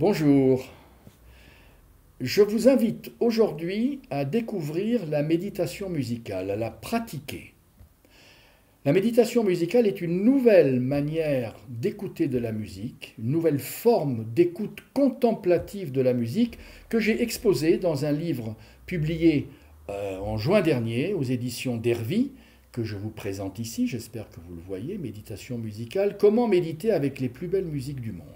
Bonjour, je vous invite aujourd'hui à découvrir la méditation musicale, à la pratiquer. La méditation musicale est une nouvelle manière d'écouter de la musique, une nouvelle forme d'écoute contemplative de la musique que j'ai exposée dans un livre publié en juin dernier aux éditions d'Hervy, que je vous présente ici, j'espère que vous le voyez, Méditation musicale, comment méditer avec les plus belles musiques du monde.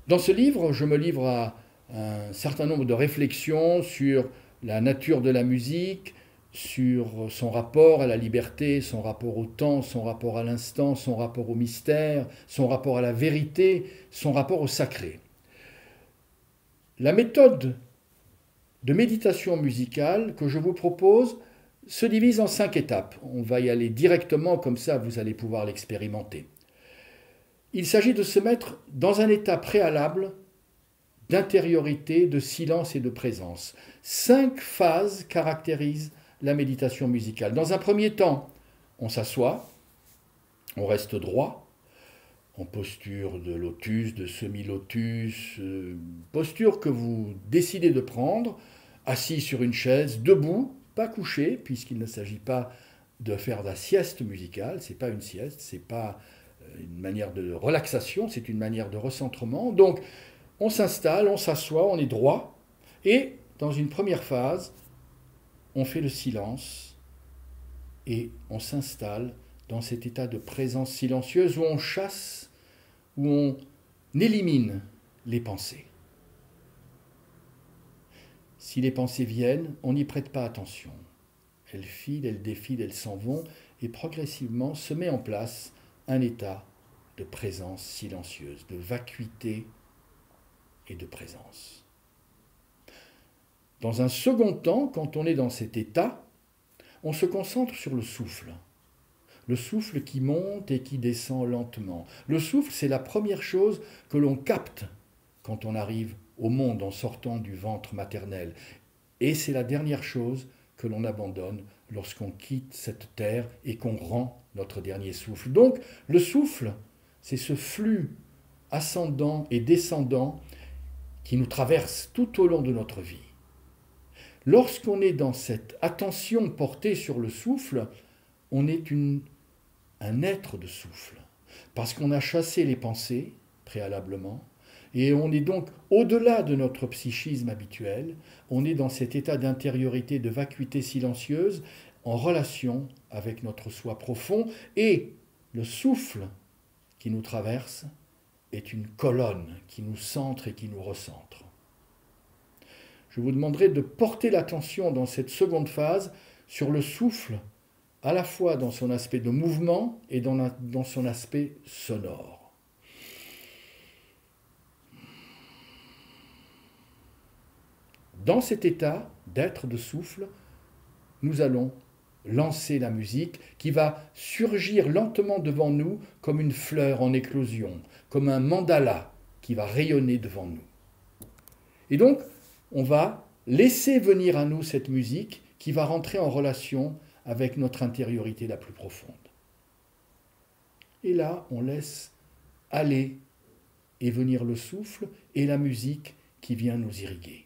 Dans ce livre, je me livre à un certain nombre de réflexions sur la nature de la musique, sur son rapport à la liberté, son rapport au temps, son rapport à l'instant, son rapport au mystère, son rapport à la vérité, son rapport au sacré. La méthode de méditation musicale que je vous propose se divise en 5 étapes. On va y aller directement, comme ça vous allez pouvoir l'expérimenter. Il s'agit de se mettre dans un état préalable d'intériorité, de silence et de présence. 5 phases caractérisent la méditation musicale. Dans un premier temps, on s'assoit, on reste droit, en posture de lotus, de semi-lotus, posture que vous décidez de prendre, assis sur une chaise, debout, pas couché, puisqu'il ne s'agit pas de faire de la sieste musicale, c'est pas une sieste, c'est pas une manière de relaxation, c'est une manière de recentrement. Donc, on s'installe, on s'assoit, on est droit, et dans une première phase, on fait le silence et on s'installe dans cet état de présence silencieuse où on chasse, où on élimine les pensées. Si les pensées viennent, on n'y prête pas attention. Elles filent, elles défilent, elles s'en vont, et progressivement se met en place un état de présence silencieuse, de vacuité et de présence. Dans un second temps, quand on est dans cet état, on se concentre sur le souffle. Le souffle qui monte et qui descend lentement. Le souffle, c'est la première chose que l'on capte quand on arrive au monde en sortant du ventre maternel. Et c'est la dernière chose que l'on abandonne lorsqu'on quitte cette terre et qu'on rend notre dernier souffle. Donc, le souffle, c'est ce flux ascendant et descendant qui nous traverse tout au long de notre vie. Lorsqu'on est dans cette attention portée sur le souffle, on est un être de souffle, parce qu'on a chassé les pensées préalablement, et on est donc au-delà de notre psychisme habituel, on est dans cet état d'intériorité, de vacuité silencieuse, en relation avec notre soi profond, et le souffle qui nous traverse est une colonne qui nous centre et qui nous recentre. Je vous demanderai de porter l'attention dans cette seconde phase sur le souffle, à la fois dans son aspect de mouvement et dans son aspect sonore. Dans cet état d'être de souffle, nous allons lancer la musique qui va surgir lentement devant nous comme une fleur en éclosion, comme un mandala qui va rayonner devant nous. Et donc, on va laisser venir à nous cette musique qui va rentrer en relation avec notre intériorité la plus profonde. Et là, on laisse aller et venir le souffle et la musique qui vient nous irriguer.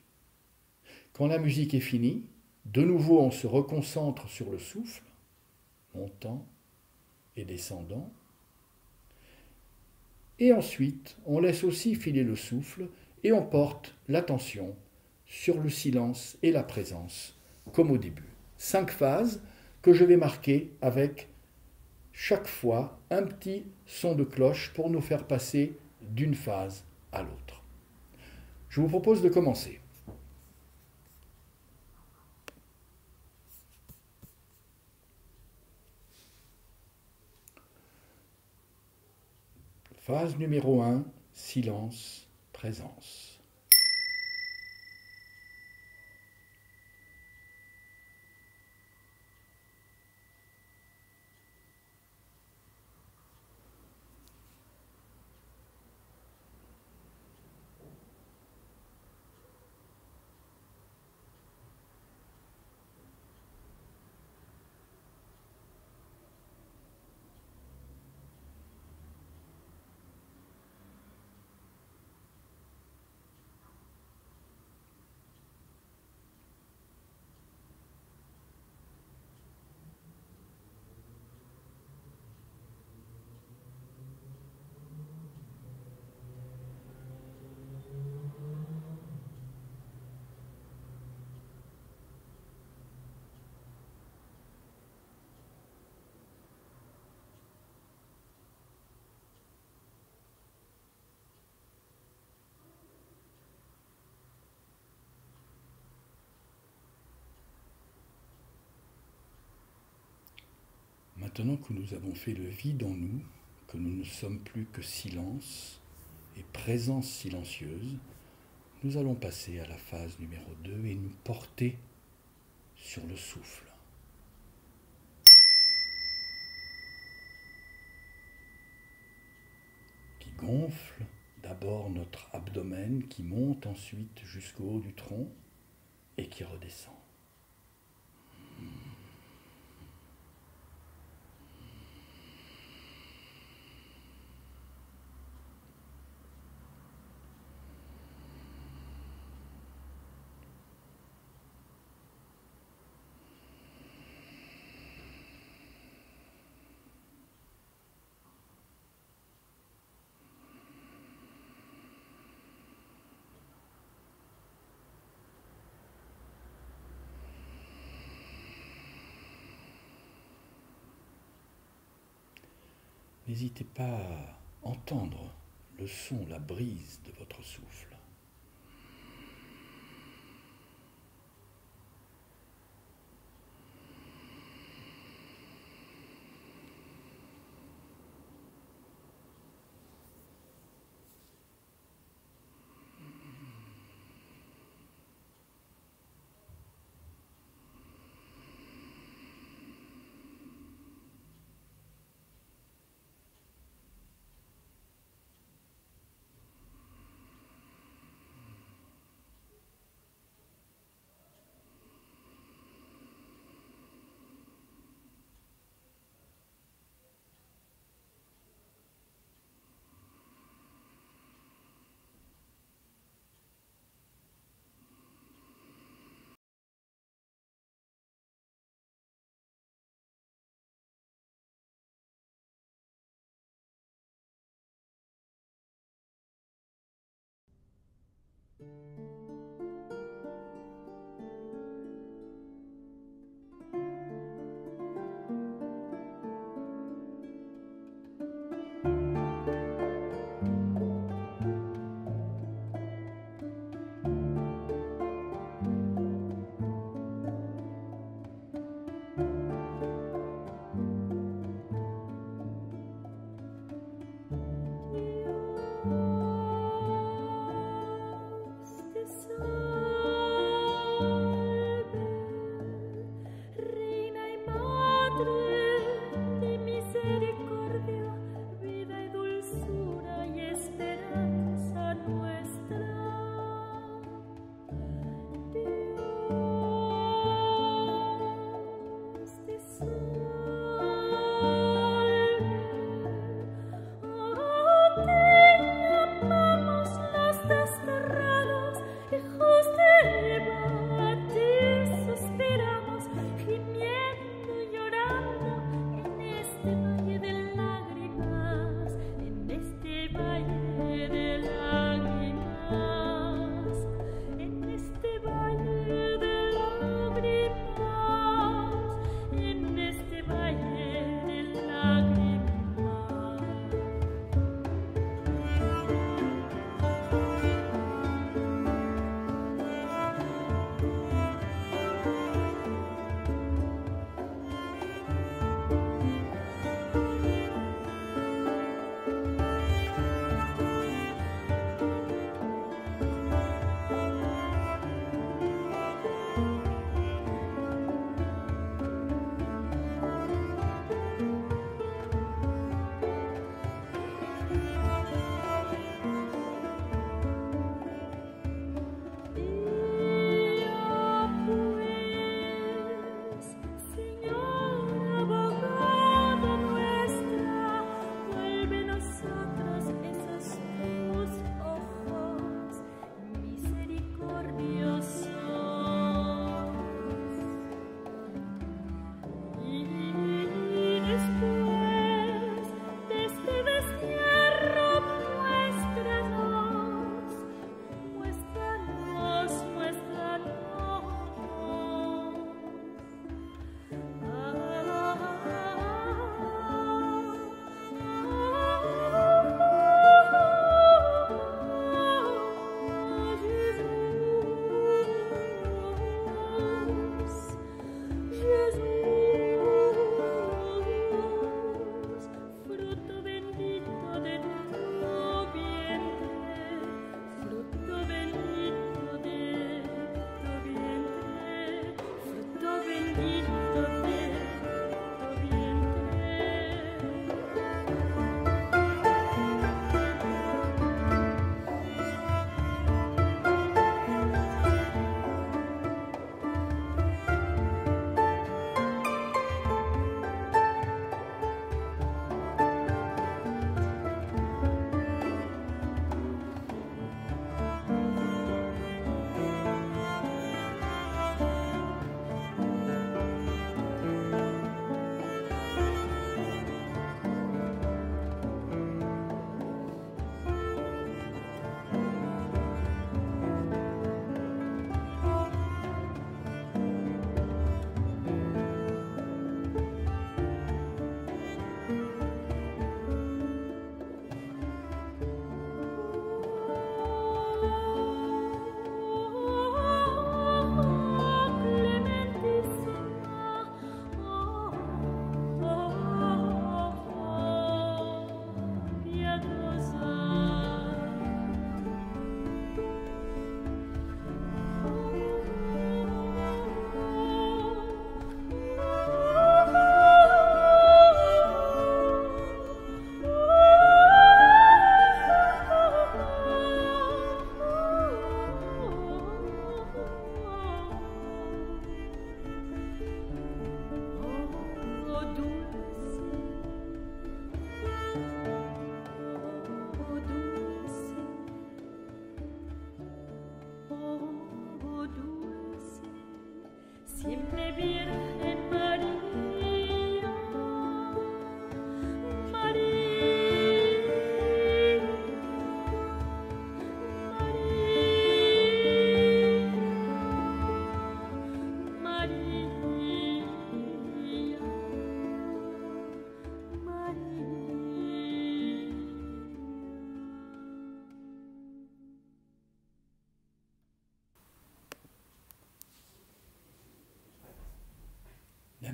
Quand la musique est finie, de nouveau on se reconcentre sur le souffle, montant et descendant. Et ensuite, on laisse aussi filer le souffle et on porte l'attention sur le silence et la présence, comme au début. 5 phases que je vais marquer avec chaque fois un petit son de cloche pour nous faire passer d'une phase à l'autre. Je vous propose de commencer. Phase numéro 1, silence, présence. Maintenant que nous avons fait le vide en nous, que nous ne sommes plus que silence et présence silencieuse, nous allons passer à la phase numéro 2 et nous porter sur le souffle. Qui gonfle d'abord notre abdomen, qui monte ensuite jusqu'au haut du tronc et qui redescend. N'hésitez pas à entendre le son, la brise de votre souffle.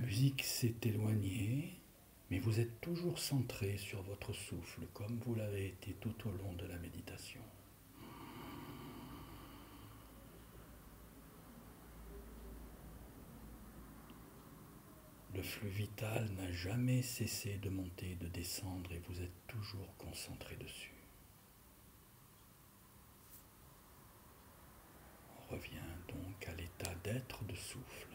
musique s'est éloignée, mais vous êtes toujours centré sur votre souffle, comme vous l'avez été tout au long de la méditation. Le flux vital n'a jamais cessé de monter et de descendre et vous êtes toujours concentré dessus. On revient donc à l'état d'être de souffle.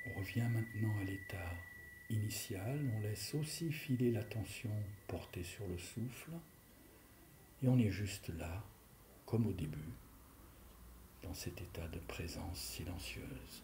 On revient maintenant à l'état initial, on laisse aussi filer l'attention portée sur le souffle et on est juste là, comme au début, dans cet état de présence silencieuse.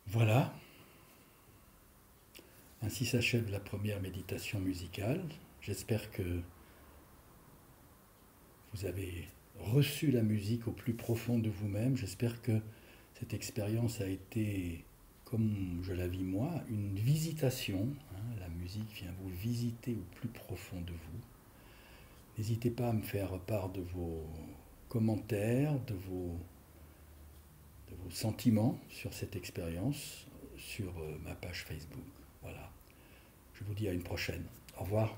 Voilà, ainsi s'achève la première méditation musicale. J'espère que vous avez reçu la musique au plus profond de vous-même. J'espère que cette expérience a été, comme je la vis moi, une visitation. La musique vient vous visiter au plus profond de vous. N'hésitez pas à me faire part de vos commentaires, de vos sentiments sur cette expérience sur ma page Facebook. Voilà. Je vous dis à une prochaine. Au revoir.